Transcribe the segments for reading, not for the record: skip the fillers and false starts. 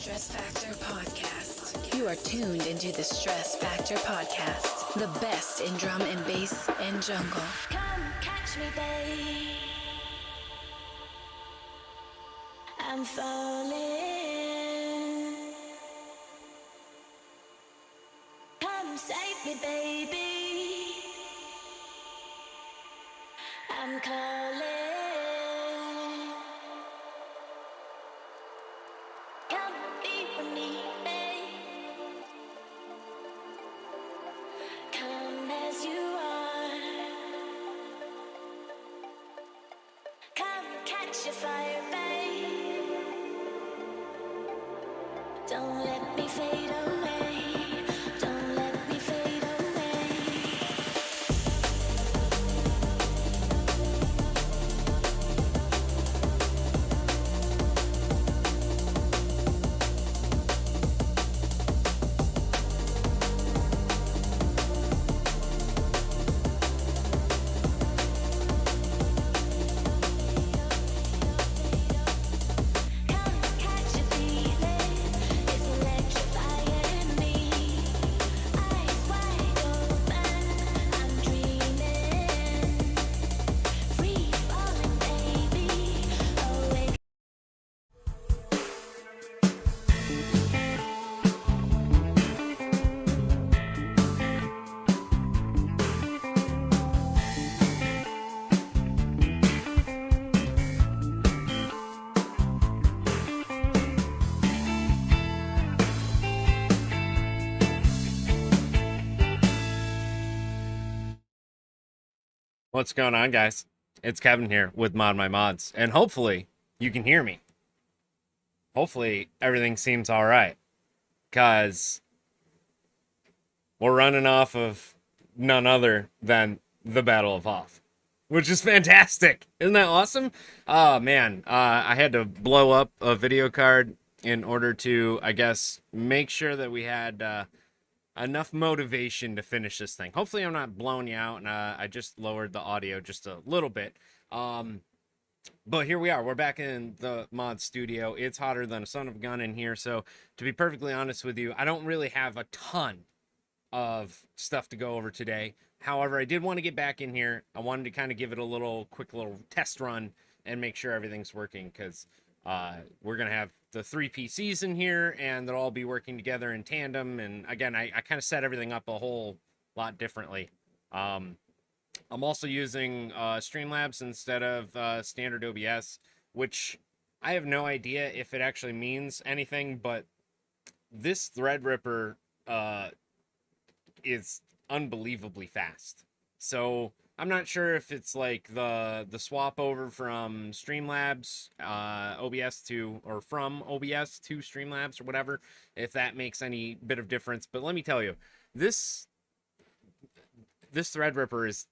Stress Factor Podcast. You are tuned into the Stress Factor Podcast, the best in drum and bass and jungle. Come catch me, babe. I'm falling. Come save me, baby. I'm calling. Come be with me, babe. Come as you are. Come catch your fire, babe. Don't let me fade away. Don't let me fade away. Come catch your feeling. It's electrifying me. Eyes wide open. I'm dreaming. Free falling, baby. Awake. What's going on, guys? It's Kevin here with ModMyMods, and hopefully you can hear me. Hopefully everything seems all right, because we're running off of none other than the Battle of Hoth, which is fantastic. Isn't that awesome? Oh, man. I had to blow up a video card in order to, I guess, make sure that we had enough motivation to finish this thing. Hopefully I'm not blowing you out, and I just lowered the audio just a little bit. But here we are. We're back in the mod studio. It's hotter than a son of a gun in here, so to be perfectly honest with you, I don't really have a ton of stuff to go over today. However, I did want to get back in here. I wanted to kind of give it a quick little test run and make sure everything's working, because we're going to have the 3 PCs in here, and they'll all be working together in tandem. And again, I kind of set everything up a whole lot differently. I'm also using Streamlabs instead of standard OBS, which I have no idea if it actually means anything, but this Threadripper is unbelievably fast. So I'm not sure if it's like the swap over from Streamlabs OBS to, or from OBS to Streamlabs or whatever, if that makes any bit of difference. But let me tell you, this Threadripper is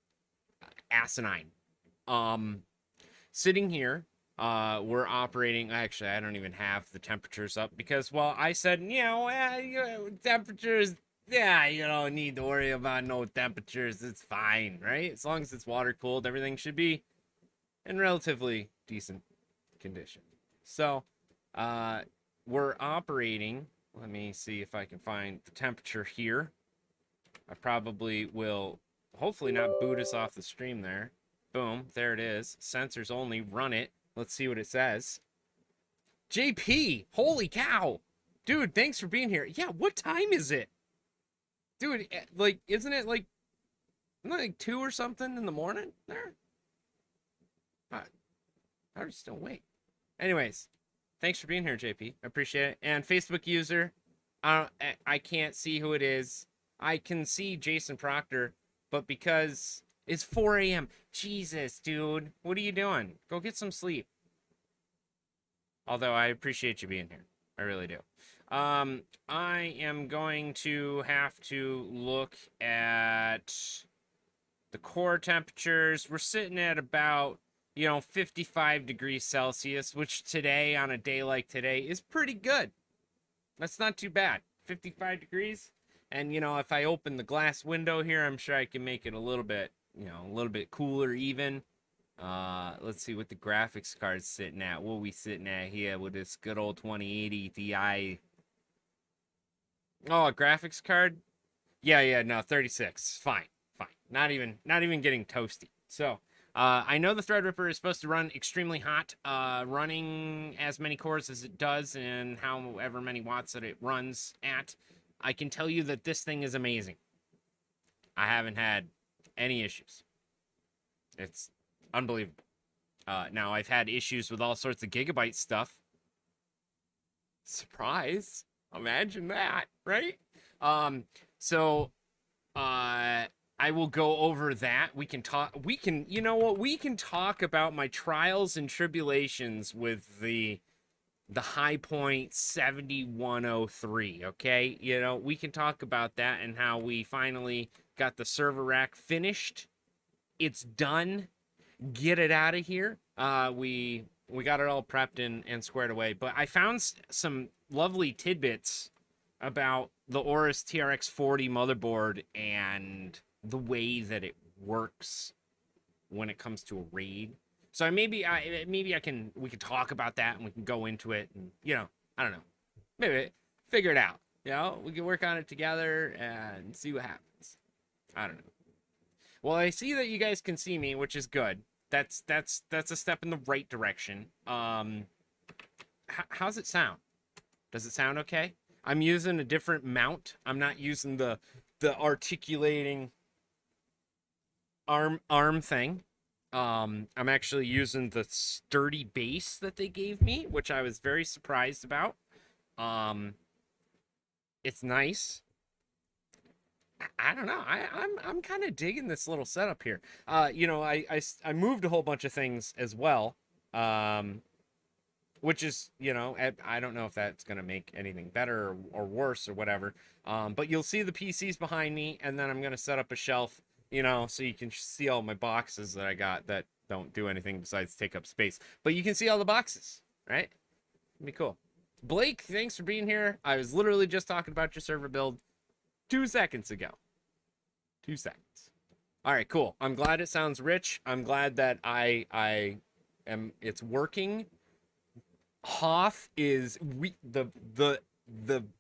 asinine. Sitting here, we're operating. Actually, I don't even have the temperatures up because, well, I said, temperatures. Yeah, you don't need to worry about no temperatures. It's fine, right? As long as it's water cooled, everything should be in relatively decent condition. So, we're operating. Let me see if I can find the temperature here. I probably will hopefully not boot us off the stream there. Boom, there it is. Sensors only, run it. Let's see what it says. JP, holy cow. Dude, thanks for being here. Yeah, what time is it? Dude, like, isn't it like 2 or something in the morning there? How are you still awake? Anyways, thanks for being here, JP. I appreciate it. And Facebook user, I can't see who it is. I can see Jason Proctor, but because it's 4 a.m. Jesus, dude. What are you doing? Go get some sleep. Although I appreciate you being here. I really do. I am going to have to look at the core temperatures. We're sitting at about, 55 degrees Celsius, which today, on a day like today, is pretty good. That's not too bad. 55 degrees. And, if I open the glass window here, I'm sure I can make it a little bit, a little bit cooler even. Let's see what the graphics card's sitting at. What are we sitting at here with this good old 2080 Ti? Oh, a graphics card? Yeah, no, 36. Fine. Not even getting toasty. So, I know the Threadripper is supposed to run extremely hot, running as many cores as it does and however many watts that it runs at. I can tell you that this thing is amazing. I haven't had any issues. It's unbelievable. Now, I've had issues with all sorts of gigabyte stuff. Surprise. Imagine that, right? So, I will go over that. You know what? We can talk about my trials and tribulations with the High Point 7103, okay? You know, we can talk about that and how we finally got the server rack finished. It's done. Get it out of here. We got it all prepped and squared away. But I found some lovely tidbits about the Aorus TRX 40 motherboard and the way that it works when it comes to a raid. So maybe we could talk about that and we can go into it and, you know, I don't know. Maybe figure it out. You know, we can work on it together and see what happens. I don't know. Well, I see that you guys can see me, which is good. That's a step in the right direction. How's it sound? Does it sound okay? I'm using a different mount. I'm not using the articulating arm thing. I'm actually using the sturdy base that they gave me, which I was very surprised about. It's nice. I don't know. I'm kind of digging this little setup here. You know, I moved a whole bunch of things as well. Which is, you know, I don't know if that's going to make anything better or worse or whatever. But you'll see the PCs behind me, and then I'm going to set up a shelf, you know, so you can see all my boxes that I got that don't do anything besides take up space. But you can see all the boxes, right? It'd be cool. Blake, thanks for being here. I was literally just talking about your server build 2 seconds ago. 2 seconds. All right, cool. I'm glad it sounds rich. I'm glad that it's working. Hoth is the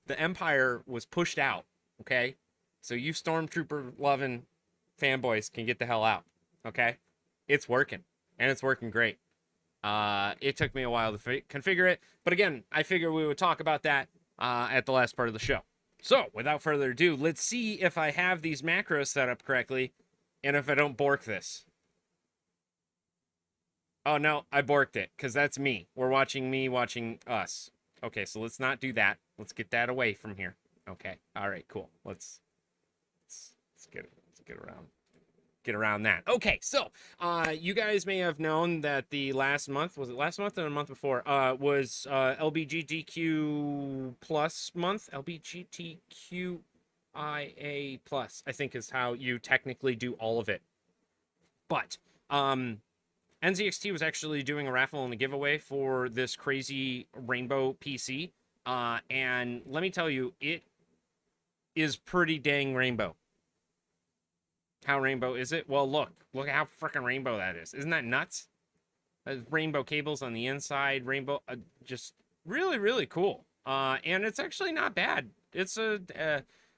Empire was pushed out, okay? So you Stormtrooper loving fanboys can get the hell out, okay? It's working, and it's working great. It took me a while to configure it, but again, I figured we would talk about that at the last part of the show. So, without further ado, let's see if I have these macros set up correctly, and if I don't bork this. Oh, no, I borked it, because that's me. We're watching me watching us. Okay, so let's not do that. Let's get that away from here. Okay, all right, cool. Let's get around that. Okay, so you guys may have known that the last month, was it last month or the month before, was LBGTQ plus month. LBGTQIA plus, I think is how you technically do all of it. But NZXT was actually doing a raffle and a giveaway for this crazy rainbow PC. And let me tell you, it is pretty dang rainbow. How rainbow is it? Well, look at how freaking rainbow that is. Isn't that nuts? Rainbow cables on the inside, rainbow, just really, really cool. And it's actually not bad. It's a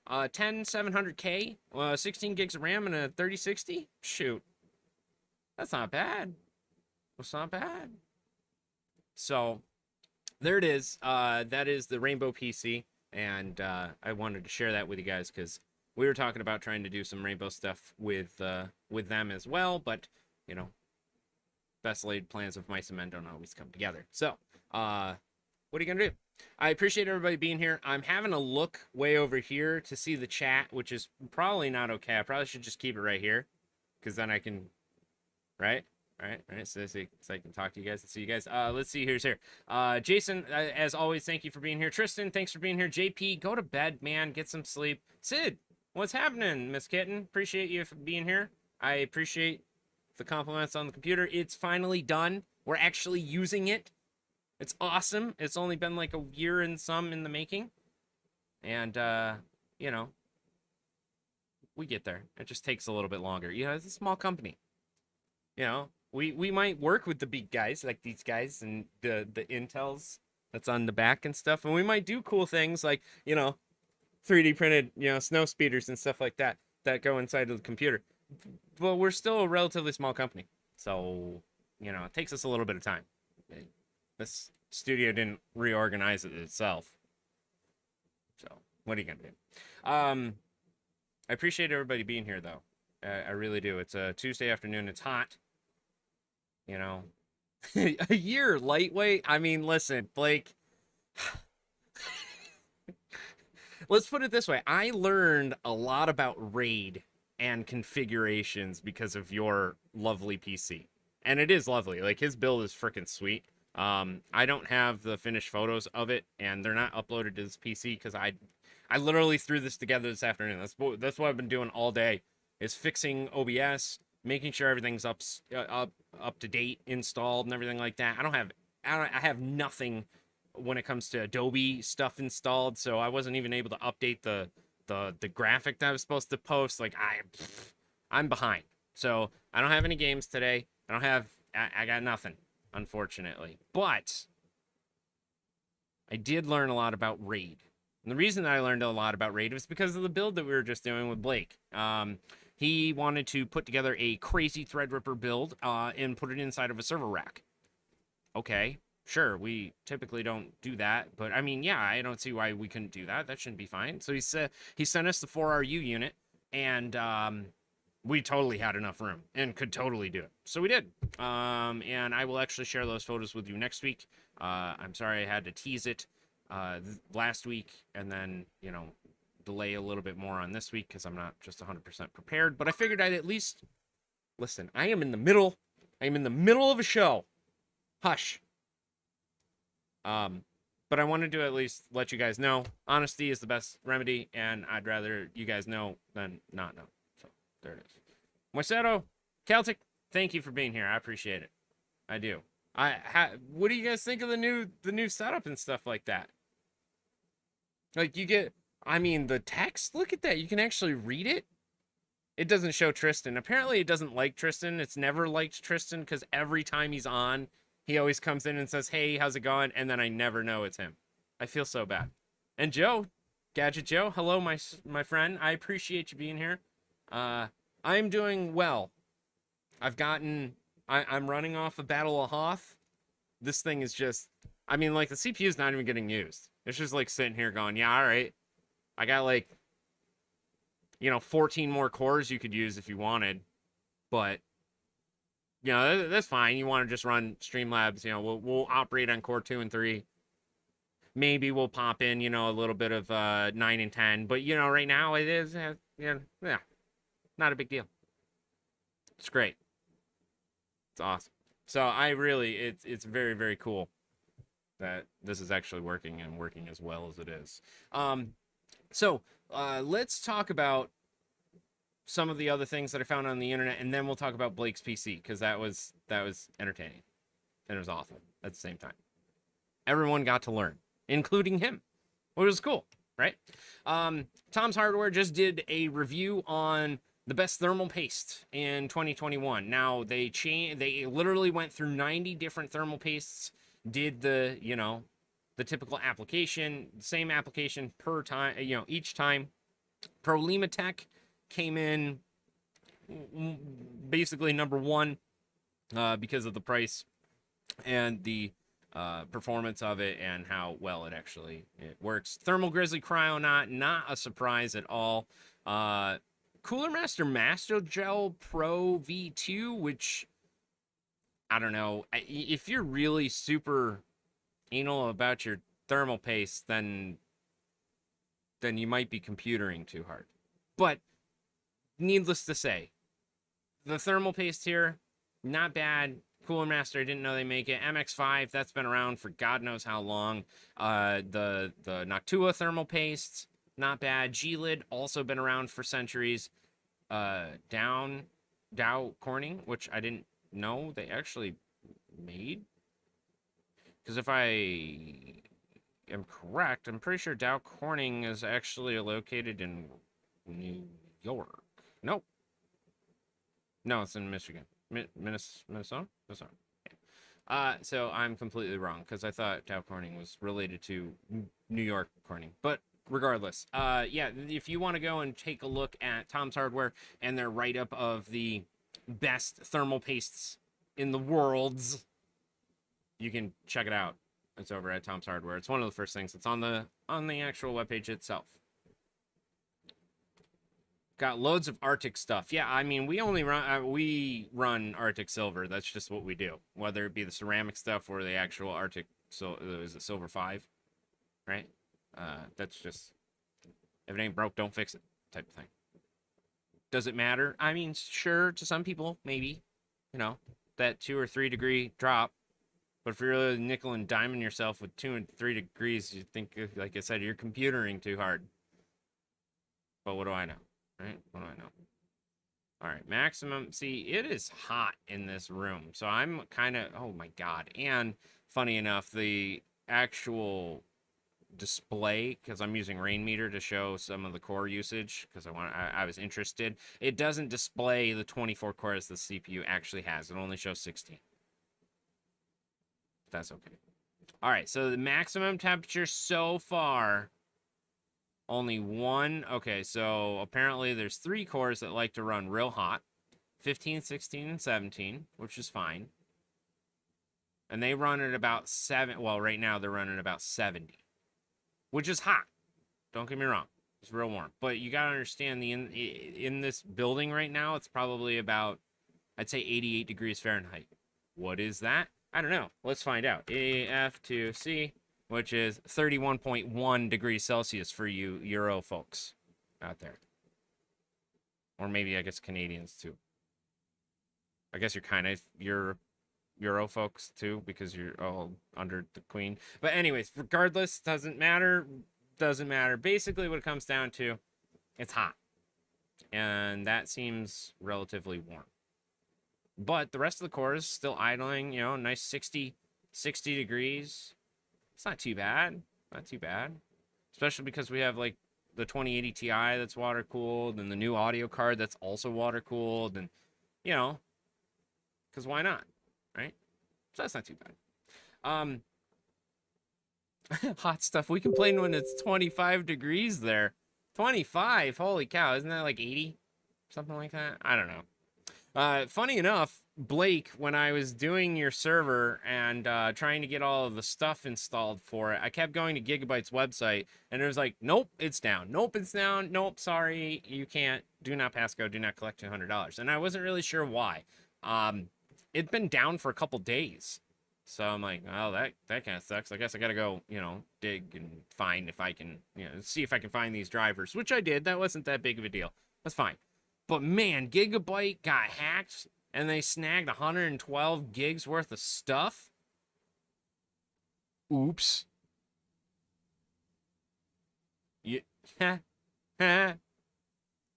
10700K, 16 gigs of RAM and a 3060. Shoot. That's not bad. It's not bad. So there it is. That is the Rainbow PC, and I wanted to share that with you guys because we were talking about trying to do some Rainbow stuff with them as well. But you know, best laid plans of mice and men don't always come together. So what are you gonna do? I appreciate everybody being here. I'm having a look way over here to see the chat, which is probably not okay. I probably should just keep it right here because then I can, right? All right. So I can talk to you guys and see you guys. Let's see who's here. Jason, as always, thank you for being here. Tristan, thanks for being here. JP, go to bed, man. Get some sleep. Sid, what's happening, Miss Kitten? Appreciate you for being here. I appreciate the compliments on the computer. It's finally done. We're actually using it. It's awesome. It's only been like a year and some in the making. And, you know, we get there. It just takes a little bit longer. You know, it's a small company. You know, we might work with the big guys like these guys and the Intels that's on the back and stuff, and we might do cool things like 3D printed snow speeders and stuff like that that go inside of the computer. But we're still a relatively small company, so it takes us a little bit of time. This studio didn't reorganize it itself, so what are you gonna do? I appreciate everybody being here, though. I really do. It's a Tuesday afternoon. It's hot. A year lightweight. I mean, listen, Blake. Let's put it this way. I learned a lot about RAID and configurations because of your lovely PC. And it is lovely. Like, his build is freaking sweet. I don't have the finished photos of it, and they're not uploaded to this PC because I literally threw this together this afternoon. That's what I've been doing all day, is fixing OBS, making sure everything's up to date, installed, and everything like that. I have nothing when it comes to Adobe stuff installed, so I wasn't even able to update the graphic that I was supposed to post. Like, I'm behind. So I don't have any games today. I got nothing, unfortunately. But I did learn a lot about RAID. And the reason that I learned a lot about RAID was because of the build that we were just doing with Blake. He wanted to put together a crazy Threadripper build and put it inside of a server rack. Okay, sure, we typically don't do that, but I mean, yeah, I don't see why we couldn't do that. That shouldn't be fine. So he sent us the 4RU unit, and we totally had enough room and could totally do it. So we did. And I will actually share those photos with you next week. I'm sorry I had to tease it last week and then, delay a little bit more on this week because I'm not just 100% prepared. But I figured I'd at least listen. I am in the middle of a show. Hush. But I wanted to at least let you guys know honesty is the best remedy, and I'd rather you guys know than not know. So there it is. Moisedo, Celtic, thank you for being here. I appreciate it. I do. What do you guys think of the new setup and stuff like that? Like, you get, I mean, the text, look at that. You can actually read it. It doesn't show Tristan. Apparently it doesn't like Tristan. It's never liked Tristan because every time he's on, he always comes in and says, "Hey, how's it going?" And then I never know it's him. I feel so bad. And Joe, Gadget Joe, hello, my friend. I appreciate you being here. I'm doing well. I'm running off a Battle of Hoth. This thing is just, I mean, like, the CPU is not even getting used. It's just like sitting here going, yeah, all right. I got like, 14 more cores you could use if you wanted, but that's fine. You want to just run Streamlabs, we'll operate on core 2 and 3. Maybe we'll pop in, a little bit of 9 and 10, but right now it is, not a big deal. It's great. It's awesome. So it's very, very cool that this is actually working and working as well as it is. So let's talk about some of the other things that I found on the internet, and then we'll talk about Blake's PC, because that was entertaining, and it was awful at the same time. Everyone got to learn, including him, which was cool, right? Tom's Hardware just did a review on the best thermal paste in 2021. Now, they literally went through 90 different thermal pastes, did the typical application, same application per time, each time. ProLimaTech came in basically number one because of the price and the performance of it and how well it works. Thermal Grizzly Cryonaut, not a surprise at all. Cooler Master Master Gel Pro V2, which, I don't know, if you're really super anal about your thermal paste, then you might be computering too hard. But needless to say, the thermal paste here, not bad. Cooler Master, I didn't know they make it. MX5, that's been around for God knows how long. The Noctua thermal paste, not bad. G-Lid, also been around for centuries. Dow Corning, which I didn't know they actually made. Because if I am correct, I'm pretty sure Dow Corning is actually located in New York. Nope. No, it's in Michigan. Minnesota? Minnesota. So I'm completely wrong because I thought Dow Corning was related to New York Corning. But regardless, yeah, if you want to go and take a look at Tom's Hardware and their write-up of the best thermal pastes in the worlds, you can check it out. It's over at Tom's Hardware. It's one of the first things that's on the actual webpage itself. Got loads of Arctic stuff. Yeah, I mean, we run Arctic silver. That's just what we do. Whether it be the ceramic stuff or the actual Arctic, so is it silver 5, right? That's just, if it ain't broke, don't fix it type of thing. Does it matter? I mean, sure, to some people, maybe, you know, that 2 or 3 degree drop. But if you're really nickel and diming yourself with 2 and 3 degrees, you think, like I said, you're computering too hard. But what do I know? Right? What do I know? All right, maximum. See, it is hot in this room. So I'm kind of, oh my God. And funny enough, the actual display, because I'm using rain meter to show some of the core usage, because I was interested. It doesn't display the 24 cores the CPU actually has. It only shows 16. That's okay. All right, so the maximum temperature so far, only one. Okay, so apparently there's 3 cores that like to run real hot. 15, 16, and 17, which is fine. And they run at about 7. Well, right now they're running about 70, which is hot. Don't get me wrong. It's real warm. But you got to understand, in this building right now, it's probably about, I'd say 88 degrees Fahrenheit. What is that? I don't know. Let's find out. AF2C, which is 31.1 degrees Celsius for you Euro folks out there. Or maybe, I guess, Canadians, too. I guess you're kind of Euro folks, too, because you're all under the Queen. But anyways, regardless, doesn't matter. Doesn't matter. Basically, what it comes down to, it's hot. And that seems relatively warm. But the rest of the core is still idling, you know, nice 60 degrees. It's not too bad. Not too bad. Especially because we have, like, the 2080 Ti that's water-cooled and the new audio card that's also water-cooled. And, you know, because why not, right? So that's not too bad. Hot stuff. We complain when it's 25 degrees there. 25? Holy cow. Isn't that like 80? Something like that? I don't know. Funny enough, Blake, when I was doing your server and trying to get all of the stuff installed for it, I kept going to Gigabyte's website, and it was like, nope, it's down. Nope, it's down. Nope, sorry, you can't. Do not pass go. Do not collect $200. And I wasn't really sure why. It'd been down for a couple days. So I'm like, oh, that kind of sucks. I guess I got to go, you know, dig and find if I can, you know, see if I can find these drivers, which I did. That wasn't that big of a deal. That's fine. But man, Gigabyte got hacked and they snagged 112 gigs worth of stuff. Oops.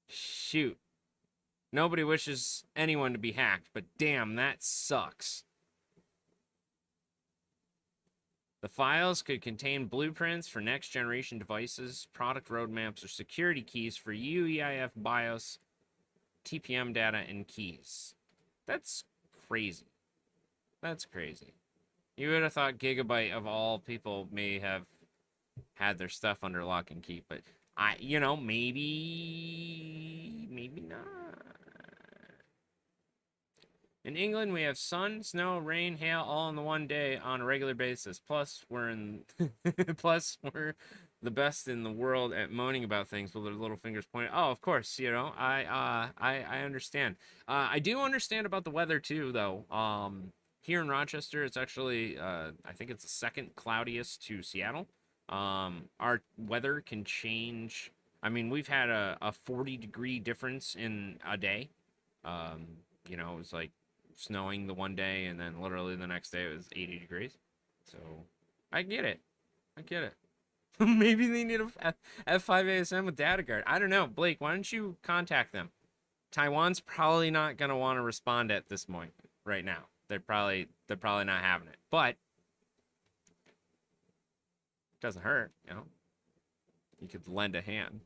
Shoot. Nobody wishes anyone to be hacked, but damn, that sucks. The files could contain blueprints for next generation devices, product roadmaps, or security keys for UEFI BIOS, TPM data, and keys. That's crazy. That's crazy. You would have thought Gigabyte, of all people, may have had their stuff under lock and key, but you know, maybe not. In England, we have sun, snow, rain, hail, all in the one day on a regular basis. Plus, we're the best in the world at moaning about things with their little fingers pointed. Oh, of course, you know, I understand. I do understand about the weather too, though. Here in Rochester, it's actually I think it's the second cloudiest to Seattle. Our weather can change. I mean, we've had a 40-degree difference in a day. You know, it was like snowing the one day, and then literally the next day it was 80 degrees. So I get it. Maybe they need a F5 ASM with data guard. I don't know. Blake, why don't you contact them? Taiwan's probably not going to want to respond at this point right now. They're probably not having it. But it doesn't hurt, you know. You could lend a hand.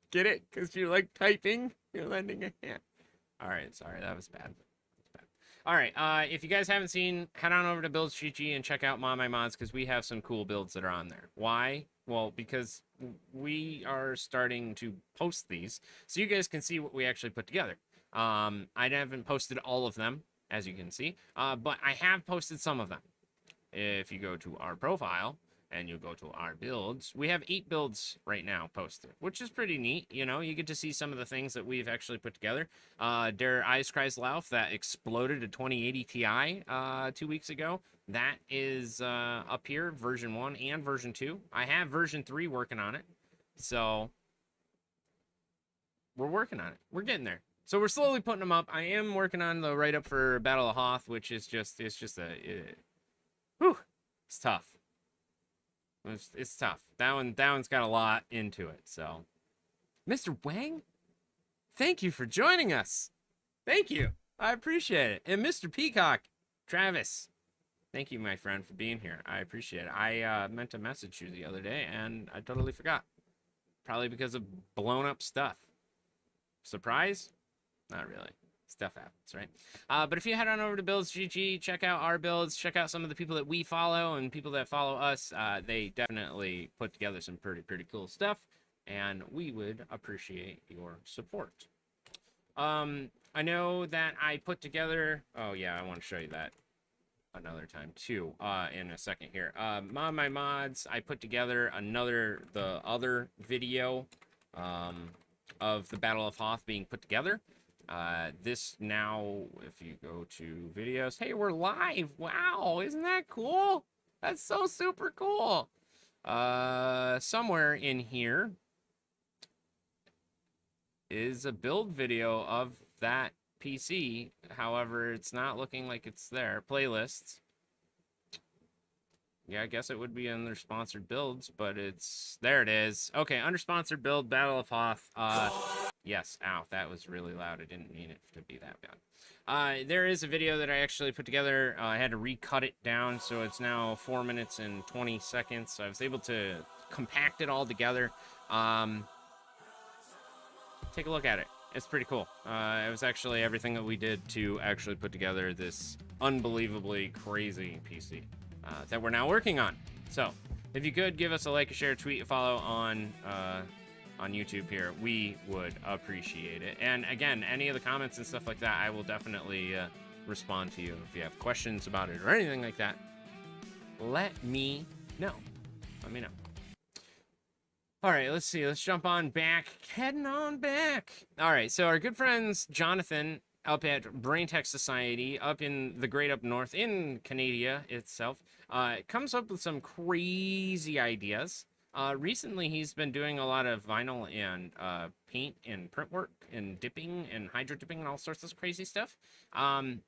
Get it? Because you like typing, you're lending a hand. All right, sorry, that was bad. All right, if you guys haven't seen, head on over to Builds GG and check out ModMyMods because we have some cool builds that are on there. Why? Well, because we are starting to post these so you guys can see what we actually put together. I haven't posted all of them, as you can see, but I have posted some of them. If you go to our profile and you go to our builds, we have 8 builds right now posted, which is pretty neat. You know, you get to see some of the things that we've actually put together. Der Eiskreislauf that exploded to 2080 Ti 2 weeks ago. That is up here, version 1 and version 2. I have version 3 working on it. So we're working on it. We're getting there. So we're slowly putting them up. I am working on the write-up for Battle of Hoth, which is just, whew, it's tough. It's tough. That one's got a lot into it. So, Mr. Wang, thank you for joining us. Thank you. I appreciate it. And Mr. Peacock, Travis, thank you, my friend, for being here. I appreciate it. I meant to message you the other day, and I totally forgot. Probably because of blown up stuff. Surprise? Not really. Stuff happens, right? But if you head on over to Builds GG, check out our builds, check out some of the people that we follow and people that follow us. They definitely put together some pretty cool stuff, and we would appreciate your support. I know that I put together. Oh yeah, I want to show you that another time too. In a second here. ModMyMods. I put together the other video, of the Battle of Hoth being put together. This now, if you go to videos, hey, we're live. Wow, isn't that cool? That's so super cool. Somewhere in here is a build video of that PC. However, it's not looking like it's there. Playlists. Yeah, I guess it would be under sponsored builds, but there it is. Okay, under sponsored build, Battle of Hoth. Yes, ow, that was really loud. I didn't mean it to be that bad. There is a video that I actually put together. I had to recut it down, so it's now 4 minutes and 20 seconds. So I was able to compact it all together. Take a look at it. It's pretty cool. It was actually everything that we did to actually put together this unbelievably crazy PC that we're now working on. So, if you could give us a like, a share, tweet, a follow on YouTube here, we would appreciate it. And again, any of the comments and stuff like that, I will definitely respond to you. If you have questions about it or anything like that, let me know. Let me know. All right, let's see. Let's jump on back. Heading on back. All right, so our good friends Jonathan up at Brain Tech Society up in the great up north in Canada itself comes up with some crazy ideas. Recently, he's been doing a lot of vinyl and paint and print work and dipping and hydro dipping and all sorts of crazy stuff.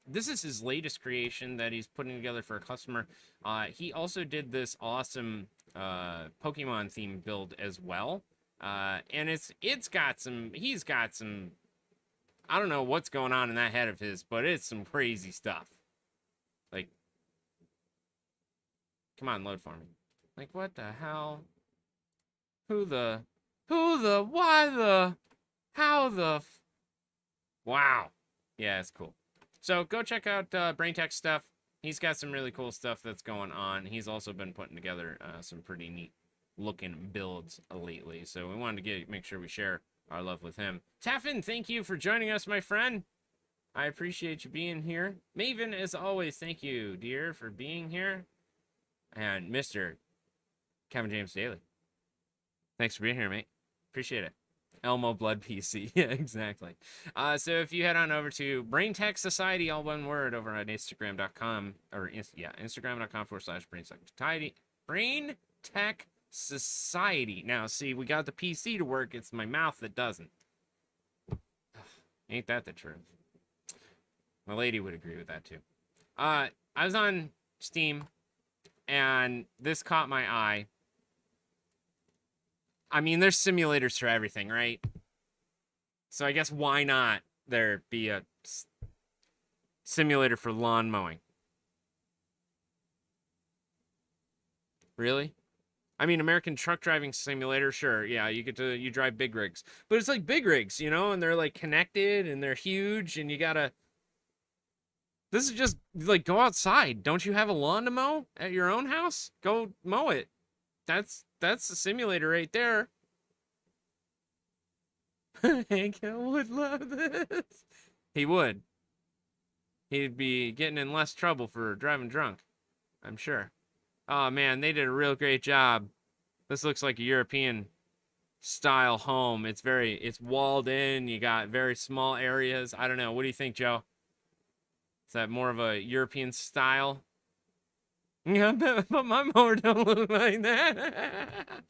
This is his latest creation that he's putting together for a customer. He also did this awesome Pokemon themed build as well. And he's got some, I don't know what's going on in that head of his, but it's some crazy stuff. Like, come on, load for me. Like, what the hell? Why the, how the, wow. Yeah, it's cool. So go check out Brain Tech stuff. He's got some really cool stuff that's going on. He's also been putting together some pretty neat looking builds lately. So we wanted to make sure we share our love with him. Taffin, thank you for joining us, my friend. I appreciate you being here. Maven, as always, thank you, dear, for being here. And Mr. Kevin James Daly, thanks for being here, mate. Appreciate it. Elmo Blood PC. Yeah, exactly. So if you head on over to Brain Tech Society, all one word, over at Instagram.com, or Instagram.com/Brain Tech Society. Now, see, we got the PC to work. It's my mouth that doesn't. Ain't that the truth? My lady would agree with that, too. I was on Steam, and this caught my eye. I mean, there's simulators for everything, right? So I guess why not there be a simulator for lawn mowing? Really? I mean, American Truck Driving Simulator, sure, yeah, you drive big rigs, but it's like big rigs, you know, and they're like connected and they're huge, and you gotta. This is just like go outside. Don't you have a lawn to mow at your own house? Go mow it. That's a simulator right there. Hank would love this. He would. He'd be getting in less trouble for driving drunk, I'm sure. Oh man, they did a real great job. This looks like a European style home. It's walled in. You got very small areas. I don't know. What do you think, Joe? Is that more of a European style? Yeah, but my mower don't look like that.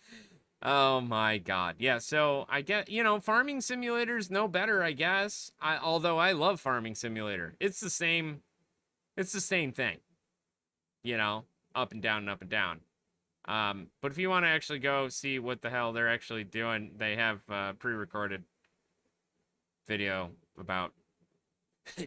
Oh my God. Yeah, so I get, farming simulators no better, I guess. Although I love Farming Simulator. It's the same thing. Up and down and up and down. But if you want to actually go see what the hell they're actually doing, they have pre-recorded video about.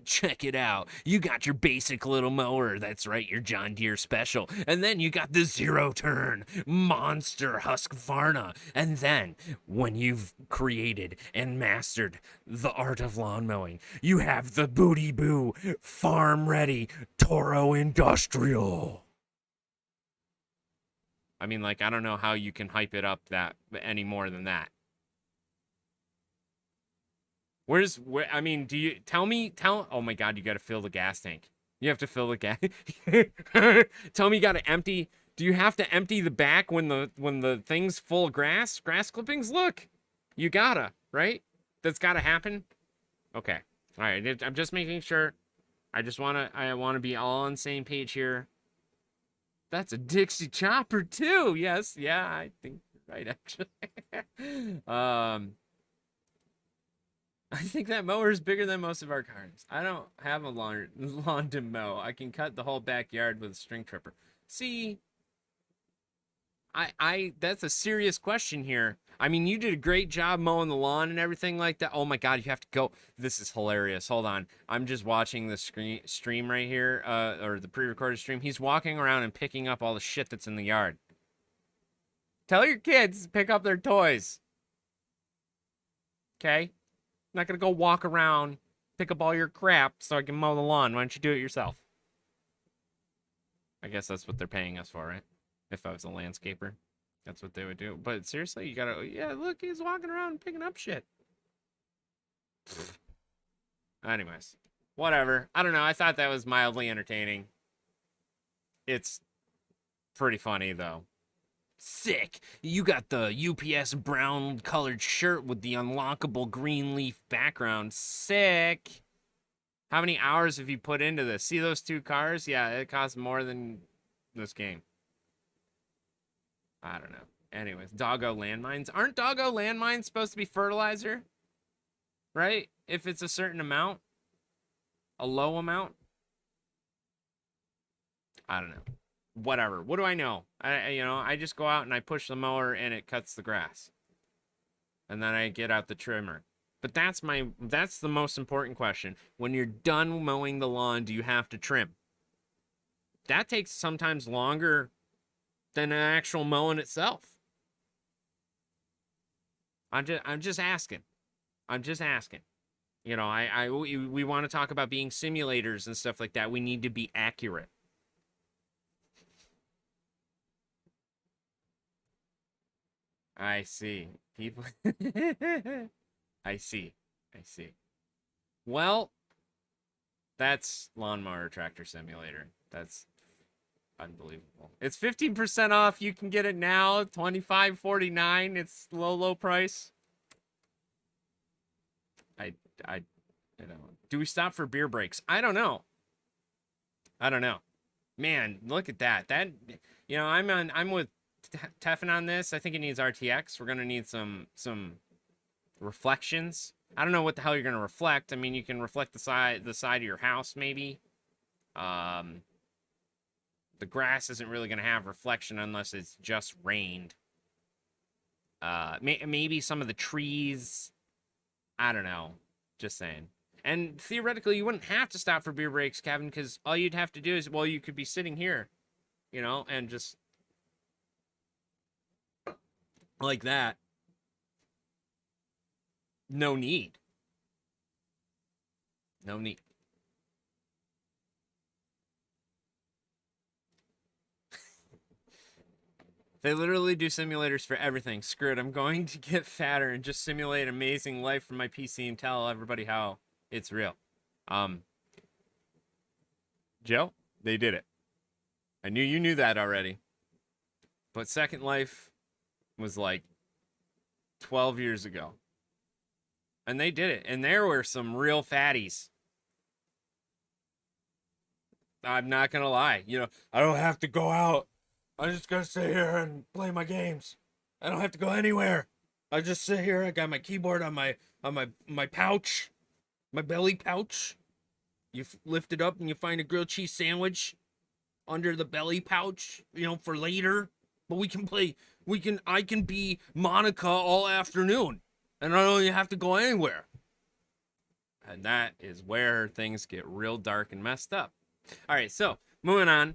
Check it out. You got your basic little mower. That's right, your John Deere special. And then you got the zero turn monster Husqvarna. And then when you've created and mastered the art of lawn mowing, you have the Booty Boo farm ready Toro Industrial. I mean, like, I don't know how you can hype it up that any more than that. I mean, oh my God, you got to fill the gas tank. You have to fill the gas. Tell me you got to empty. Do you have to empty the back when the thing's full of grass clippings? Look, you gotta, right? That's gotta happen. Okay. All right. I'm just making sure. I want to be all on the same page here. That's a Dixie chopper too. Yes. Yeah, I think you're right, actually. I think that mower is bigger than most of our cars. I don't have a lawn to mow. I can cut the whole backyard with a string tripper. See, that's a serious question here. I mean, you did a great job mowing the lawn and everything like that. Oh my God, you have to go. This is hilarious. Hold on. I'm just watching the stream right here, or the pre-recorded stream. He's walking around and picking up all the shit that's in the yard. Tell your kids to pick up their toys. Okay? Not gonna go walk around, pick up all your crap so I can mow the lawn. Why don't you do it yourself? I guess that's what they're paying us for, right? If I was a landscaper, that's what they would do. But seriously, you gotta, yeah, look, he's walking around picking up shit. Anyways, whatever. I don't know. I thought that was mildly entertaining. It's pretty funny, though. Sick. You got the UPS brown colored shirt with the unlockable green leaf background. Sick. How many hours have you put into this? See those two cars? Yeah, it costs more than this game. I don't know. Anyways, doggo landmines. Aren't doggo landmines supposed to be fertilizer? Right? If it's a certain amount? A low amount? I don't know. Whatever. What do I know? I just go out and I push the mower and it cuts the grass. And then I get out the trimmer. But that's the most important question. When you're done mowing the lawn, do you have to trim? That takes sometimes longer than an actual mowing itself. I'm just asking. I'm just asking. We want to talk about being simulators and stuff like that. We need to be accurate. I see. People. I see. Well, that's Lawnmower Tractor Simulator. That's unbelievable. It's 15% off. You can get it now. $25.49. It's low price. I do we stop for beer breaks? I don't know. Man, look at that. I'm with Teffin on this. I think it needs RTX. We're gonna need some reflections. I don't know what the hell you're gonna reflect. I mean, you can reflect the side of your house, maybe. The grass isn't really gonna have reflection unless it's just rained. Maybe some of the trees. I don't know. Just saying. And theoretically, you wouldn't have to stop for beer breaks, Kevin, because all you'd have to do is, well, you could be sitting here, and just like that, no need. No need. They literally do simulators for everything. Screw it. I'm going to get fatter and just simulate amazing life from my PC and tell everybody how it's real. Joe, they did it. I knew you knew that already. But Second Life was like 12 years ago. And they did it. And there were some real fatties. I'm not going to lie. You know, I don't have to go out. I'm just going to sit here and play my games. I don't have to go anywhere. I just sit here. I got my keyboard on my pouch, my belly pouch. You lift it up and you find a grilled cheese sandwich under the belly pouch, you know, for later. But I can be Monica all afternoon. And I don't even have to go anywhere. And that is where things get real dark and messed up. All right, so moving on.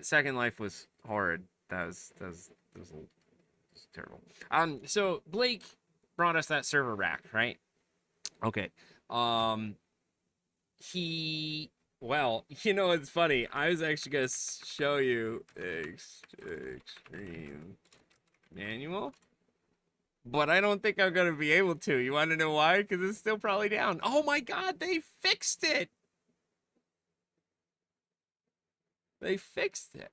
Second Life was horrid. That was terrible. So Blake brought us that server rack, right? Okay. Well, you know, it's funny. I was actually gonna show you extreme manual, but I don't think I'm gonna be able to. You want to know why? Because it's still probably down. Oh my God, they fixed it. They fixed it.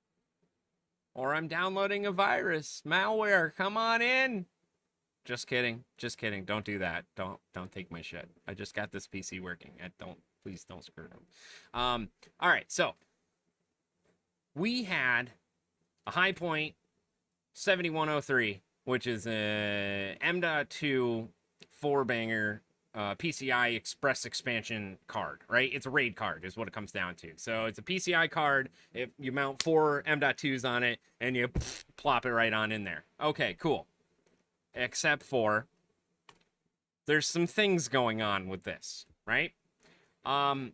Or I'm downloading a virus, malware. Come on in. Just kidding. Just kidding. Don't do that. Don't take my shit. I just got this PC working. Please don't screw it up. All right. So we had a High Point 7103, which is a M.2 4-banger PCI Express expansion card, right? It's a RAID card is what it comes down to. So it's a PCI card. If you mount 4 M.2s on it and you plop it right on in there. Okay, cool. Except for there's some things going on with this, right? I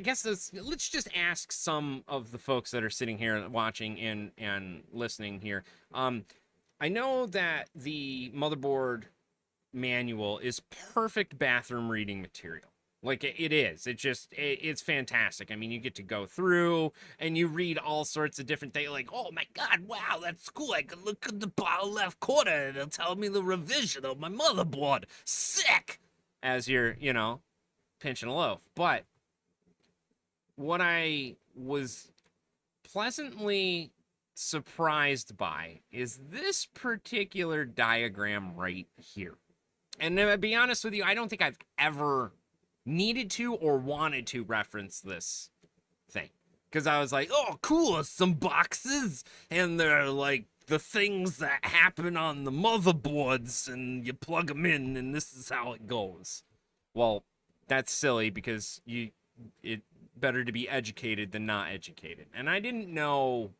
guess let's just ask some of the folks that are sitting here watching and listening here. I know that the motherboard manual is perfect bathroom reading material. Like it is. It's fantastic. I mean, you get to go through and you read all sorts of different things. Like, oh my God, wow, that's cool. I can look at the bottom left corner and it'll tell me the revision of my motherboard. Sick! As you're, you know, pinching a loaf. But what I was pleasantly surprised by is this particular diagram right here. And to be honest with you, I don't think I've ever needed to or wanted to reference this thing. Because I was like, oh, cool, some boxes, and they're like the things that happen on the motherboards, and you plug them in, and this is how it goes. Well, that's silly because it better to be educated than not educated. And I didn't know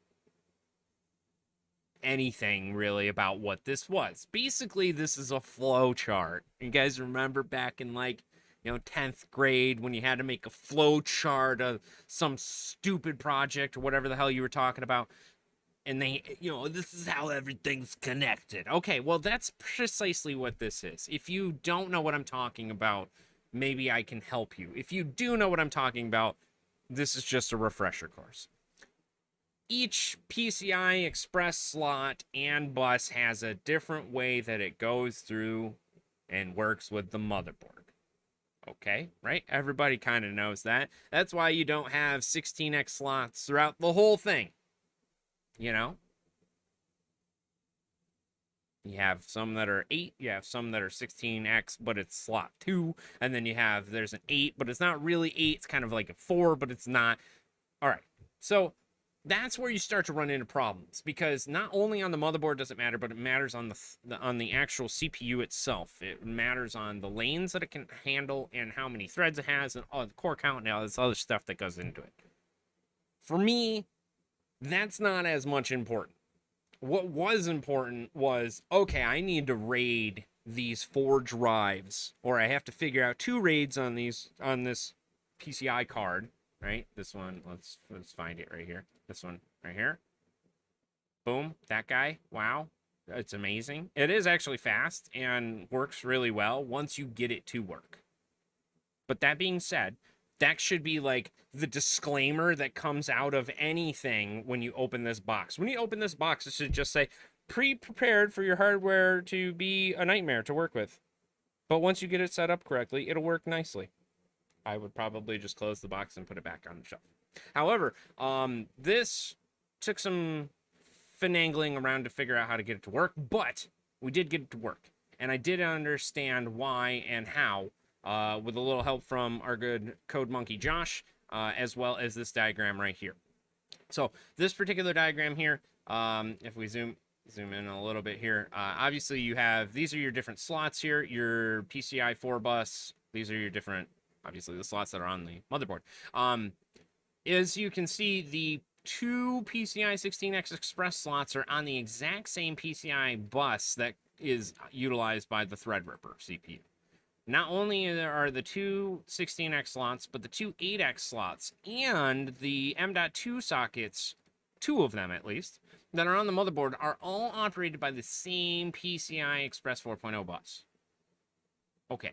anything really about what this was. Basically, this is a flow chart. You guys remember back in like, you know, 10th grade when you had to make a flow chart of some stupid project or whatever the hell you were talking about. And they, you know, this is how everything's connected. Okay, well, that's precisely what this is. If you don't know what I'm talking about, maybe I can help you. If you do know what I'm talking about, this is just a refresher course. Each PCI Express slot and bus has a different way that it goes through and works with the motherboard. Okay, right? Everybody kind of knows that. That's why you don't have 16x slots throughout the whole thing. You know? You have some that are 8, you have some that are 16x, but it's slot 2, and then there's an 8, but it's not really 8, it's kind of like a 4, but it's not. All right, so that's where you start to run into problems, because not only on the motherboard does it matter, but it matters on the actual CPU itself. It matters on the lanes that it can handle and how many threads it has and all the core count and all this other stuff that goes into it. For me, that's not as much important. What was important was, okay, I need to raid these 4 drives, or I have to figure out 2 raids on this PCI card, right? This one, let's find it right here. This one right here. boom, that guy, wow, it's amazing. It is actually fast and works really well once you get it to work. But that being said, that should be like the disclaimer that comes out of anything when you open this box. When you open this box, it should just say, pre-prepared for your hardware to be a nightmare to work with. But once you get it set up correctly, it'll work nicely. I would probably just close the box and put it back on the shelf. However, this took some finagling around to figure out how to get it to work, but we did get it to work. And I did understand why and how, with a little help from our good code monkey Josh, as well as this diagram right here. So this particular diagram here, if we zoom in a little bit here, obviously you have, these are your different slots here, your PCI 4 bus, these are your different, obviously the slots that are on the motherboard. As you can see, the two PCI 16X Express slots are on the exact same PCI bus that is utilized by the Threadripper CPU. Not only are the two 16X slots, but the two 8X slots and the M.2 sockets, two of them at least, that are on the motherboard are all operated by the same PCI Express 4.0 bus. Okay,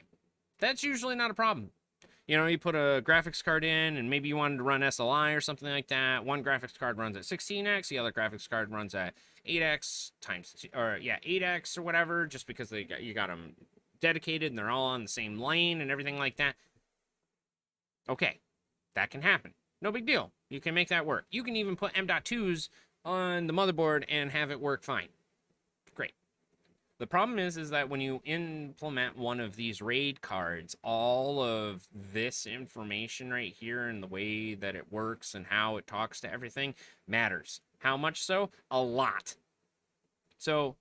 that's usually not a problem. You know, you put a graphics card in and maybe you wanted to run SLI or something like that. One graphics card runs at 16X, the other graphics card runs at 8X times 2, or yeah, 8X or whatever, just because you got them dedicated and they're all on the same lane and everything like that. Okay, that can happen. No big deal. You can make that work. You can even put M.2s on the motherboard and have it work fine. Great. The problem is that when you implement one of these RAID cards, all of this information right here and the way that it works and how it talks to everything matters. How much so? A lot. So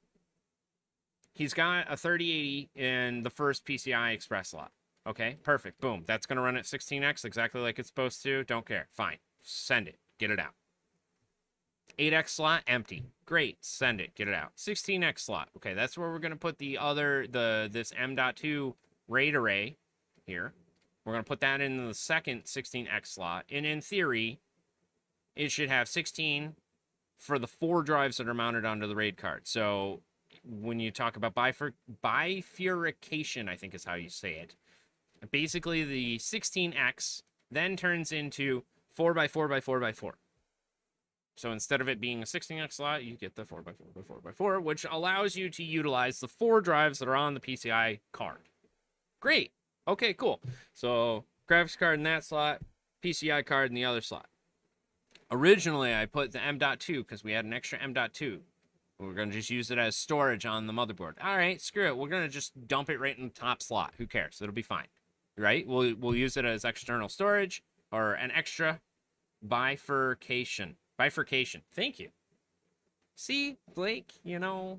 he's got a 3080 in the first PCI Express slot. Okay, perfect. Boom. That's going to run at 16X exactly like it's supposed to. Don't care. Fine. Send it. Get it out. 8X slot, empty. Great. Send it. Get it out. 16X slot. Okay, that's where we're going to put this M.2 RAID array here. We're going to put that in the second 16X slot. And in theory, it should have 16 for the 4 drives that are mounted onto the RAID card. So when you talk about bifurcation, I think is how you say it. Basically, the 16X then turns into 4x4x4x4. So instead of it being a 16X slot, you get the 4x4x4x4, which allows you to utilize the 4 drives that are on the PCI card. Great. Okay, cool. So graphics card in that slot, PCI card in the other slot. Originally, I put the M.2 because we had an extra M.2. We're going to just use it as storage on the motherboard. All right, screw it. We're going to just dump it right in the top slot. Who cares? It'll be fine. Right? We'll use it as external storage or an extra bifurcation. Bifurcation. Thank you. See, Blake, you know,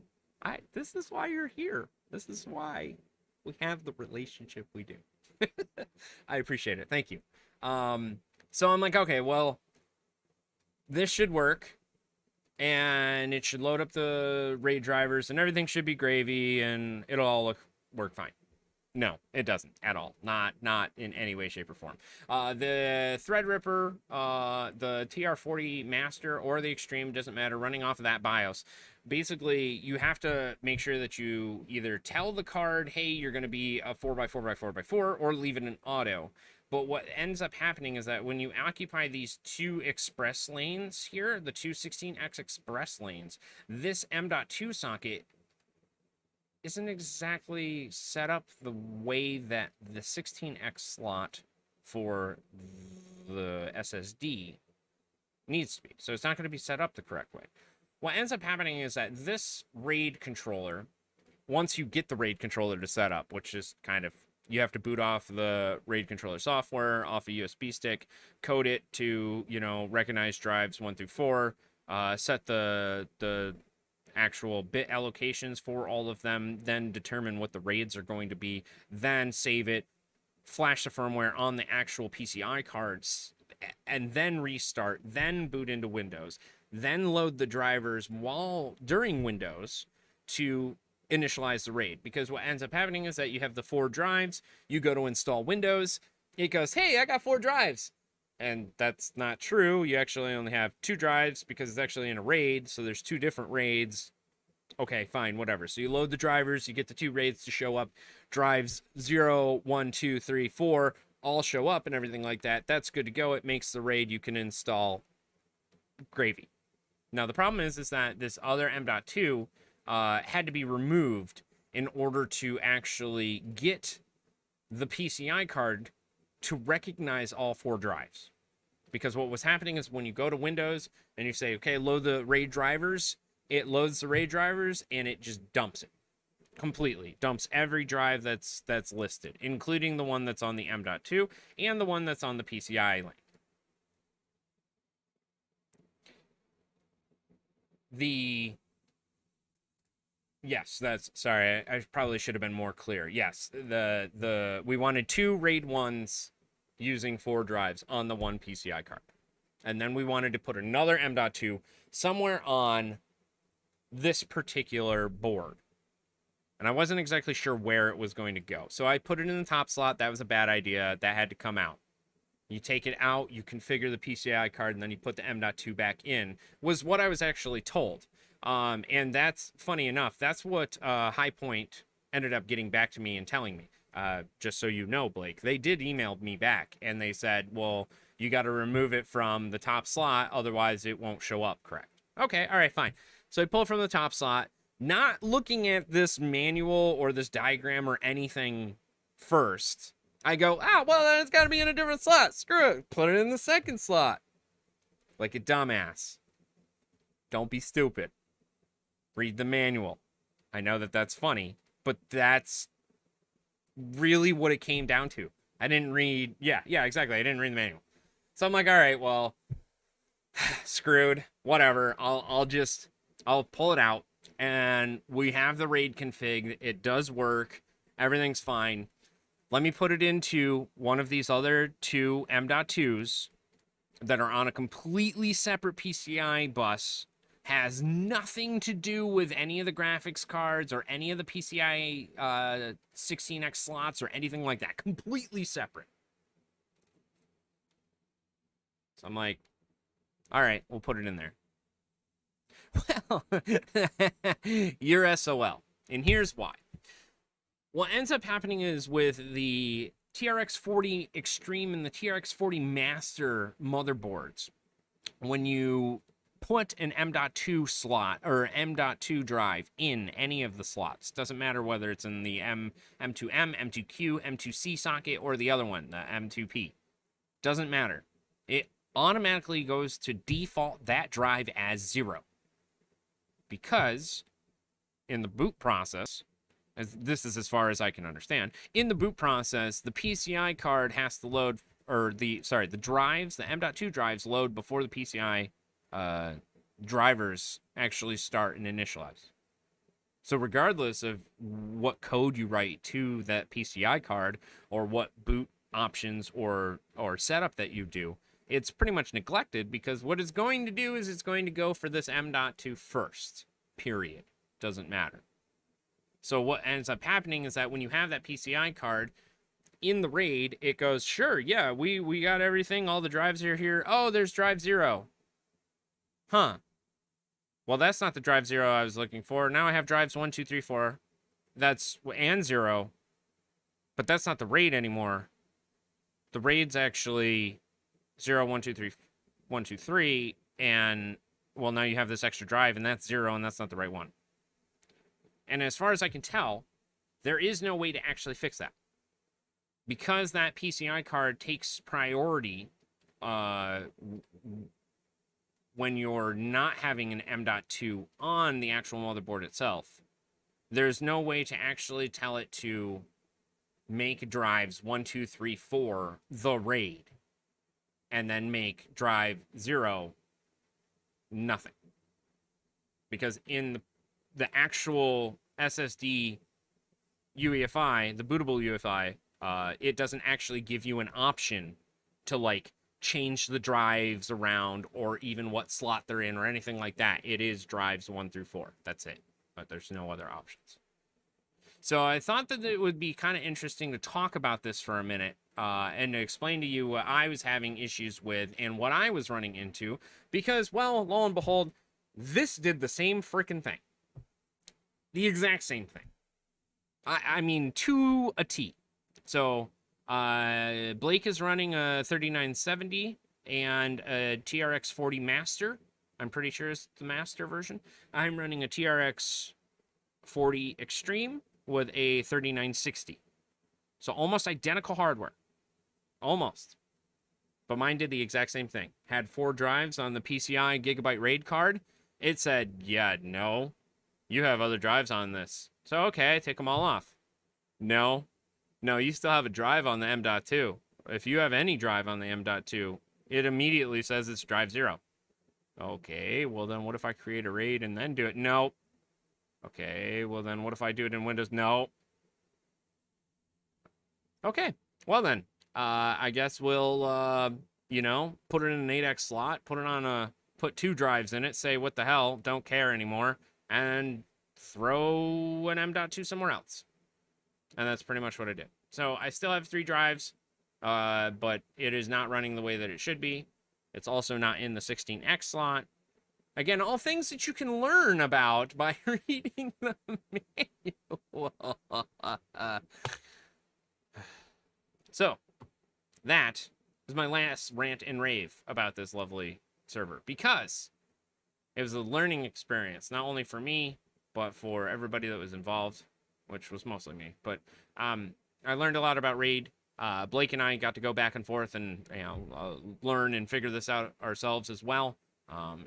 this is why you're here. This is why we have the relationship we do. I appreciate it. Thank you. So I'm like, okay, well, this should work. And it should load up the RAID drivers and everything should be gravy and it'll all work fine. No, it doesn't at all. Not in any way, shape, or form. The Threadripper, the TR40 Master or the Extreme, doesn't matter, running off of that BIOS. Basically, you have to make sure that you either tell the card, hey, you're going to be a 4x4x4x4, or leave it in auto. But what ends up happening is that when you occupy these 2 express lanes here, the two 16X express lanes, this M.2 socket isn't exactly set up the way that the 16X slot for the SSD needs to be. So it's not going to be set up the correct way. What ends up happening is that this RAID controller, once you get the RAID controller to set up, which is kind of, you have to boot off the RAID controller software off a USB stick, code it to, you know, recognize drives 1 through 4, set the actual bit allocations for all of them, then determine what the RAIDs are going to be, then save it, flash the firmware on the actual PCI cards, and then restart, then boot into Windows, then load the drivers during Windows to initialize the RAID. Because what ends up happening is that you have the 4 drives, you go to install Windows, it goes, hey, I got 4 drives. And that's not true. You actually only have 2 drives because it's actually in a RAID, so there's 2 different RAIDs. Okay, fine, whatever. So you load the drivers, you get the 2 RAIDs to show up. Drives 0, 1, 2, 3, 4 all show up and everything like that. That's good to go. It makes the RAID you can install gravy. Now, the problem is that this other M.2 had to be removed in order to actually get the PCI card to recognize all 4 drives. Because what was happening is when you go to Windows and you say, okay, load the RAID drivers, it loads the RAID drivers and it just dumps it completely. Dumps every drive that's listed, including the one that's on the M.2 and the one that's on the PCI link. Yes, that's sorry. I probably should have been more clear. Yes, we wanted 2 RAID 1s using 4 drives on the one PCI card. And then we wanted to put another M.2 somewhere on this particular board. And I wasn't exactly sure where it was going to go. So I put it in the top slot. That was a bad idea. That had to come out. You take it out, you configure the PCI card, and then you put the M.2 back in, was what I was actually told. And that's, funny enough, that's what High Point ended up getting back to me and telling me. Just so you know, Blake, they did email me back, and they said, well, you got to remove it from the top slot, otherwise it won't show up correct. Okay, all right, fine. So I pull it from the top slot, not looking at this manual or this diagram or anything first. I go, well, then it's got to be in a different slot. Screw it. Put it in the second slot. Like a dumbass. Don't be stupid. Read the manual. I know that that's funny, but that's really what it came down to. I didn't read. Yeah, exactly. I didn't read the manual. So I'm like, all right, well, screwed. Whatever. I'll pull it out, and we have the RAID config. It does work. Everything's fine. Let me put it into one of these other 2 M.2s that are on a completely separate PCI bus. Has nothing to do with any of the graphics cards or any of the PCI 16X slots or anything like that. Completely separate. So I'm like, all right, we'll put it in there. Well, you're SOL. And here's why. What ends up happening is with the TRX 40 Extreme and the TRX 40 Master motherboards, when you put an M.2 slot or M.2 drive in any of the slots, doesn't matter whether it's in the M2M, M2Q, M2C socket, or the other one, the M2P, doesn't matter. It automatically goes to default that drive as 0. Because in the boot process, this is as far as I can understand, in the boot process, the PCI card has to load, or the drives, the M.2 drives load before the PCI drivers actually start and initialize. So regardless of what code you write to that PCI card or what boot options or setup that you do, it's pretty much neglected, because what it's going to do is it's going to go for this M.2 first, period. Doesn't matter. So what ends up happening is that when you have that PCI card in the RAID, it goes, sure, yeah, we got everything, all the drives are here. Oh, there's drive 0. Huh. Well, that's not the drive 0 I was looking for. Now I have drives 1, 2, 3, 4. That's, and 0. But that's not the RAID anymore. The RAID's actually 0, 1, 2, 3, 1, 2, 3. And, well, now you have this extra drive, and that's 0, and that's not the right one. And as far as I can tell, there is no way to actually fix that. Because that PCI card takes priority when you're not having an M.2 on the actual motherboard itself, there's no way to actually tell it to make drives 1, 2, 3, 4 the RAID, and then make drive 0 nothing. Because in the actual SSD UEFI, the bootable UEFI, it doesn't actually give you an option to like change the drives around or even what slot they're in or anything like that. It is drives 1 through 4. That's it. But there's no other options. So I thought that it would be kind of interesting to talk about this for a minute and to explain to you what I was having issues with and what I was running into. Because, well, lo and behold, this did the same freaking thing. The exact same thing. I mean, to a T. So Blake is running a 3970 and a TRX 40 Master. I'm pretty sure it's the Master version. I'm running a TRX 40 Extreme with a 3960. So almost identical hardware. Almost. But mine did the exact same thing. Had 4 drives on the PCI Gigabyte RAID card. It said, yeah, no. You have other drives on this. So, okay, I take them all off. No. No, you still have a drive on the M.2. If you have any drive on the M.2, it immediately says it's drive 0. Okay, well then what if I create a RAID and then do it? No. Okay, well then what if I do it in Windows? No. Okay, well then, I guess we'll, you know, put it in an 8X slot, put 2 drives in it, say what the hell, don't care anymore, and throw an M.2 somewhere else. And that's pretty much what I did. So I still have 3 drives, but it is not running the way that it should be. It's also not in the 16X slot. Again, all things that you can learn about by reading the manual. So, that is my last rant and rave about this lovely server. Because it was a learning experience, not only for me, but for everybody that was involved, which was mostly me. But I learned a lot about RAID. Blake and I got to go back and forth and learn and figure this out ourselves as well.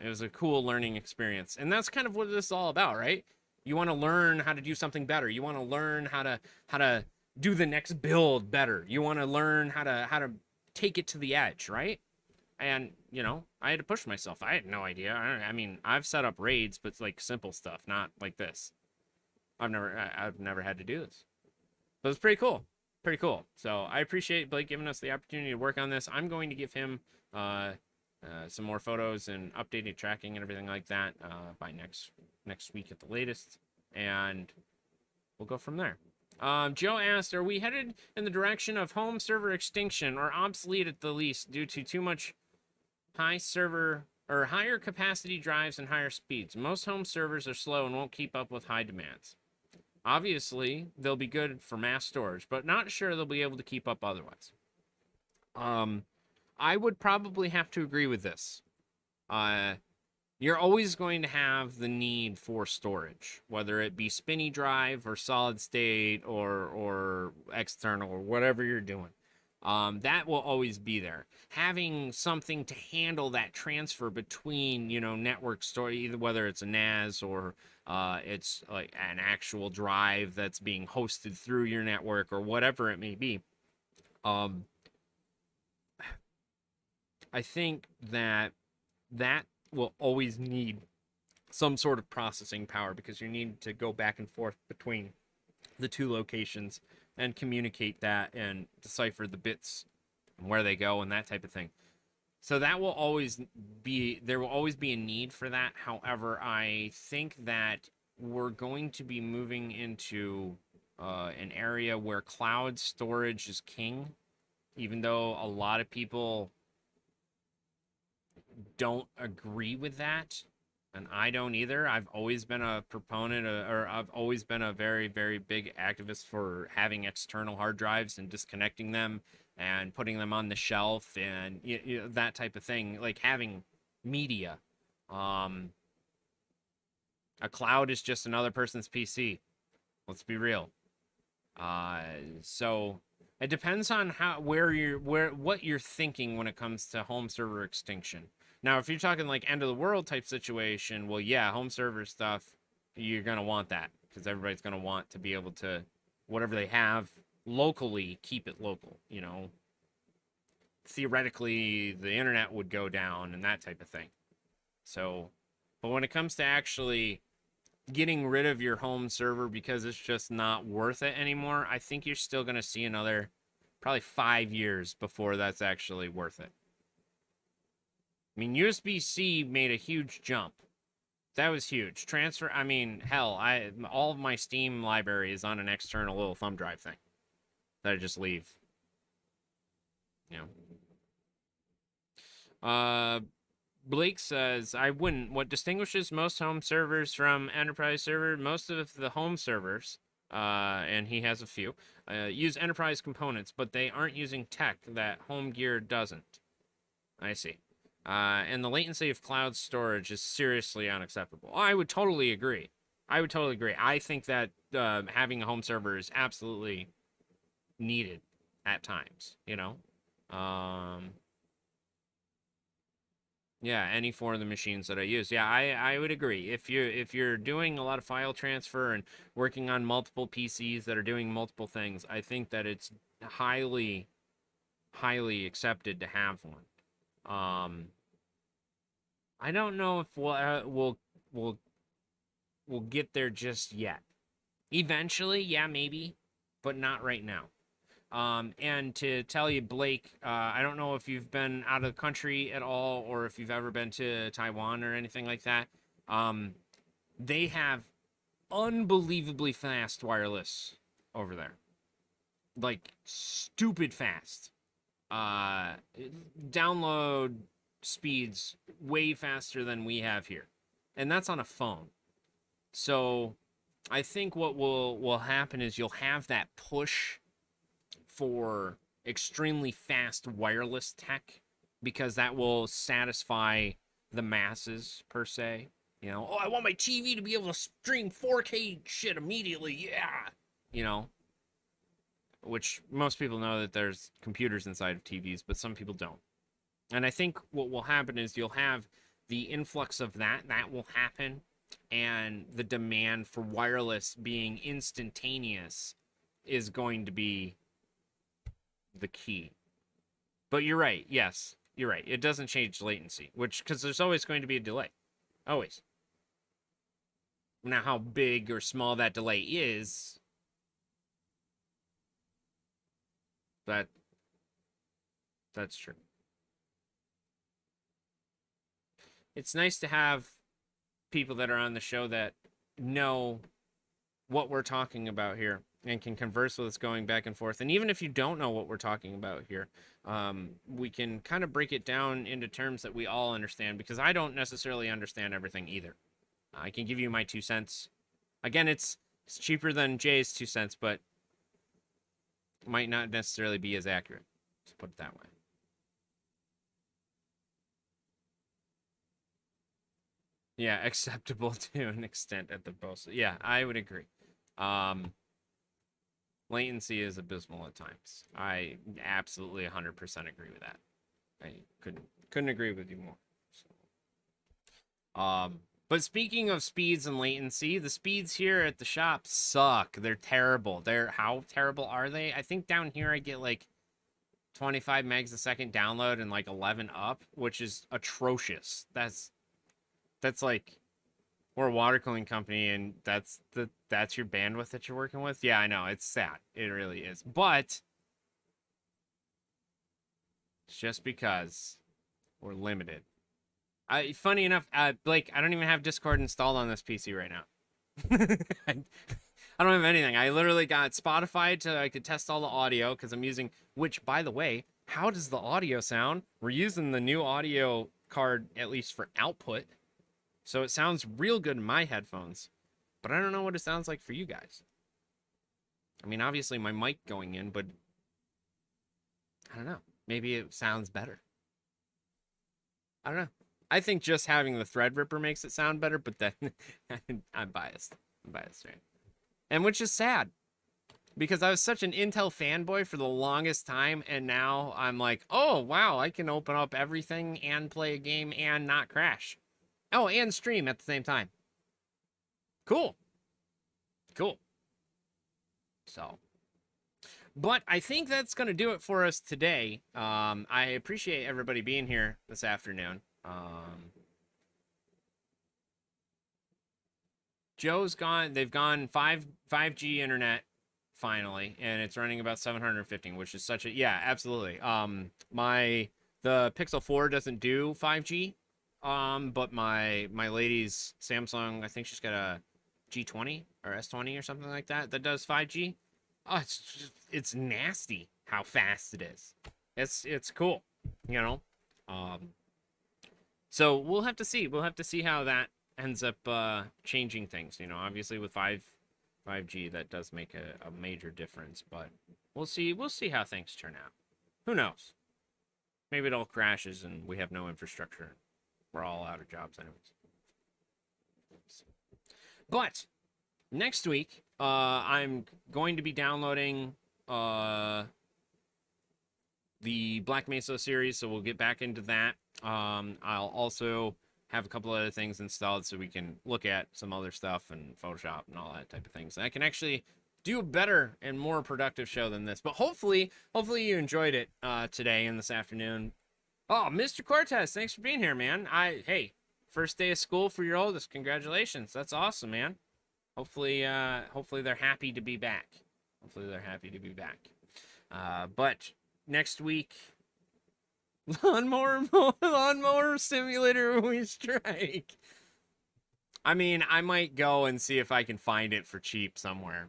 It was a cool learning experience. And that's kind of what this is all about, right? You want to learn how to do something better. You want to learn how to do the next build better. You want to learn how to take it to the edge, right? And, you know, I had to push myself. I had no idea. I mean, I've set up raids, but it's like simple stuff, not like this. I've never had to do this. But it's pretty cool. Pretty cool. So I appreciate Blake giving us the opportunity to work on this. I'm going to give him some more photos and updated tracking and everything like that by next week at the latest. And we'll go from there. Joe asked, are we headed in the direction of home server extinction or obsolete at the least due to too much higher capacity drives and higher speeds? Most home servers are slow and won't keep up with high demands. Obviously, they'll be good for mass storage, but not sure they'll be able to keep up otherwise. I would probably have to agree with this. You're always going to have the need for storage, whether it be spinny drive or solid state or external or whatever you're doing. That will always be there. Having something to handle that transfer between, you know, network storage, either whether it's a NAS or it's like an actual drive that's being hosted through your network or whatever it may be. I think that will always need some sort of processing power because you need to go back and forth between the 2 locations and communicate that and decipher the bits and where they go and that type of thing. So that will always be, there will always be a need for that. However, I think that we're going to be moving into an area where cloud storage is king, even though a lot of people don't agree with that, and I don't either. I've always been a proponent or I've always been a very, very big activist for having external hard drives and disconnecting them and putting them on the shelf and that type of thing, like having media. A cloud is just another person's PC. Let's be real. So it depends on what you're thinking when it comes to home server extinction. Now, if you're talking like end of the world type situation, well, yeah, home server stuff, you're going to want that because everybody's going to want to be able to, whatever they have locally, keep it local, you know. Theoretically, the internet would go down and that type of thing. So, but when it comes to actually getting rid of your home server because it's just not worth it anymore, I think you're still going to see another probably 5 years before that's actually worth it. I mean, USB-C made a huge jump That was huge. Transfer, I mean, hell, all of my Steam library is on an external little thumb drive thing that I just leave. You know. Blake says, I wouldn't. What distinguishes most home servers from enterprise server? Most of the home servers, and he has a few, use enterprise components, but they aren't using tech that home gear doesn't. I see. And the latency of cloud storage is seriously unacceptable. I would totally agree. I would totally agree. I think that having a home server is absolutely needed at times, you know? Yeah, any four of the machines that I use. Yeah, I would agree. If you're doing a lot of file transfer and working on multiple PCs that are doing multiple things, I think that it's highly accepted to have one. I don't know if we'll get there just yet. Eventually, yeah, maybe, but not right now. And to tell you, Blake, I don't know if you've been out of the country at all or if you've ever been to Taiwan or anything like that. They have unbelievably fast wireless over there. Like, stupid fast. Download speeds way faster than we have here. And that's on a phone. So I think what will happen is you'll have that push for extremely fast wireless tech because that will satisfy the masses per se. You know, oh, I want my TV to be able to stream 4K shit immediately. Yeah. You know, which most people know that there's computers inside of TVs, but some people don't. And I think what will happen is you'll have the influx of that will happen, and the demand for wireless being instantaneous is going to be the key. But you're right. Yes, you're right. It doesn't change latency, which, because there's always going to be a delay. Always. Now, how big or small that delay is, that's true. It's nice to have people that are on the show that know what we're talking about here and can converse with us going back and forth. And even if you don't know what we're talking about here, we can kind of break it down into terms that we all understand, because I don't necessarily understand everything either. I can give you my 2 cents. Again, it's cheaper than Jay's 2 cents, but might not necessarily be as accurate. Let's put it that way. Yeah, acceptable to an extent at the most. Yeah, I would agree. Latency is abysmal at times. I absolutely 100% agree with that. I couldn't agree with you more. So, but speaking of speeds and latency, the speeds here at the shop suck. They're terrible. How terrible are they? I think down here I get like 25 megs a second download and like 11 up, which is atrocious. That's like, we're a water cooling company, and that's your bandwidth that you're working with. Yeah, I know, it's sad. It really is. But it's just because we're limited. Funny enough, Blake, I don't even have Discord installed on this PC right now. I don't have anything. I literally got Spotify so I could test all the audio, because I'm using, which, by the way, how does the audio sound? We're using the new audio card, at least for output. So it sounds real good in my headphones, but I don't know what it sounds like for you guys. I mean, obviously my mic going in, but I don't know. Maybe it sounds better. I don't know. I think just having the Threadripper makes it sound better, but then I'm biased. Right? And which is sad, because I was such an Intel fanboy for the longest time, and now I'm like, oh, wow, I can open up everything and play a game and not crash. Oh, and stream at the same time. Cool. So, but I think that's going to do it for us today. I appreciate everybody being here this afternoon. Joe's gone. They've gone 5G internet finally, and it's running about 750, which is such a, yeah, absolutely. The Pixel 4 doesn't do 5G. But my lady's Samsung, I think she's got a G20 or S20 or something like that does 5G. Oh, it's nasty how fast it is. It's cool, you know. Um, so we'll have to see. We'll have to see how that ends up changing things. You know, obviously with 5G that does make a major difference, but we'll see. We'll see how things turn out. Who knows? Maybe it all crashes and we have no infrastructure. We're all out of jobs anyways. But next week, I'm going to be downloading the Black Mesa series, so we'll get back into that. I'll also have a couple other things installed so we can look at some other stuff and Photoshop and all that type of things. And I can actually do a better and more productive show than this. But hopefully you enjoyed it today and this afternoon. Oh, Mr. Cortez, thanks for being here, man. Hey, first day of school for your oldest. Congratulations. That's awesome, man. Hopefully they're happy to be back. But next week, lawnmower simulator we strike. I mean, I might go and see if I can find it for cheap somewhere.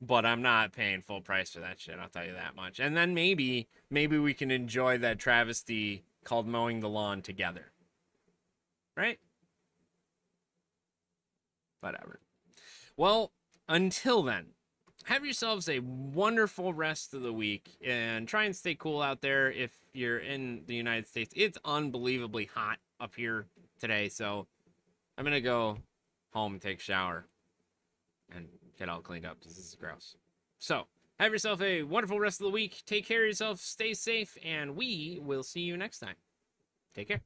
But I'm not paying full price for that shit, I'll tell you that much. And then maybe we can enjoy that travesty called mowing the lawn together. Right? Whatever. Well, until then, have yourselves a wonderful rest of the week and try and stay cool out there if you're in the United States. It's unbelievably hot up here today, so I'm going to go home and take a shower and get all cleaned up because this is gross. So, have yourself a wonderful rest of the week. Take care of yourself, stay safe, and we will see you next time. Take care.